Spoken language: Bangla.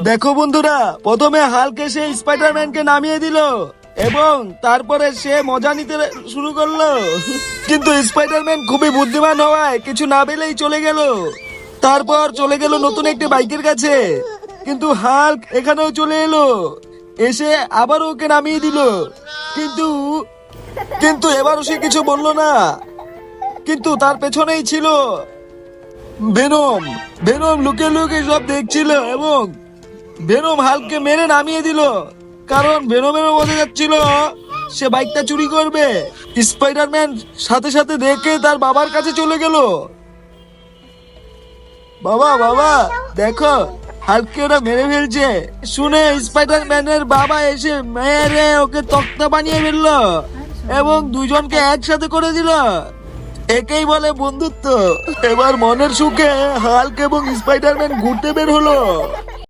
দেখো বন্ধুরা, প্রথমে হাল্ক এসে স্পাইডারম্যানকে নামিয়ে দিল এবং তারপরে সে মজা নিতে শুরু করলো। কিন্তু স্পাইডারম্যান খুবই বুদ্ধিমান হওয়ায় কিছু না পেলেই চলে গেল। তারপর চলে গেল নতুন একটি বাইকের কাছে, কিন্তু হাল্ক এখানেও চলে এলো, এসে আবারও ওকে নামিয়ে দিল। কিন্তু কিন্তু এবারও সে কিছু বললো না, কিন্তু তার পেছনেই ছিল ভেনম। ভেনম লুকিয়ে লুকিয়ে সব দেখছিল এবং ভেনম হাল্ককে মেরে নামিয়ে দিল, কারণ ভেনমেরও বোঝা যাচ্ছিল সে বাইকটা চুরি করবে। স্পাইডারম্যান সাথে সাথে দেখে তার বাবার কাছে চলে গেল। বাবা বাবা দেখো, হাল্ককে ওরা মেরে ফেলছে। শুনে স্পাইডারম্যানের বাবা এসে মেরে ওকে তক্তা বানিয়ে ফেললো এবং দুজনকে একসাথে করে দিল। একেই বলে বন্ধুত্ব। এবার মনের সুখে হাল্ক এবং স্পাইডারম্যান ঘুরতে বের হলো।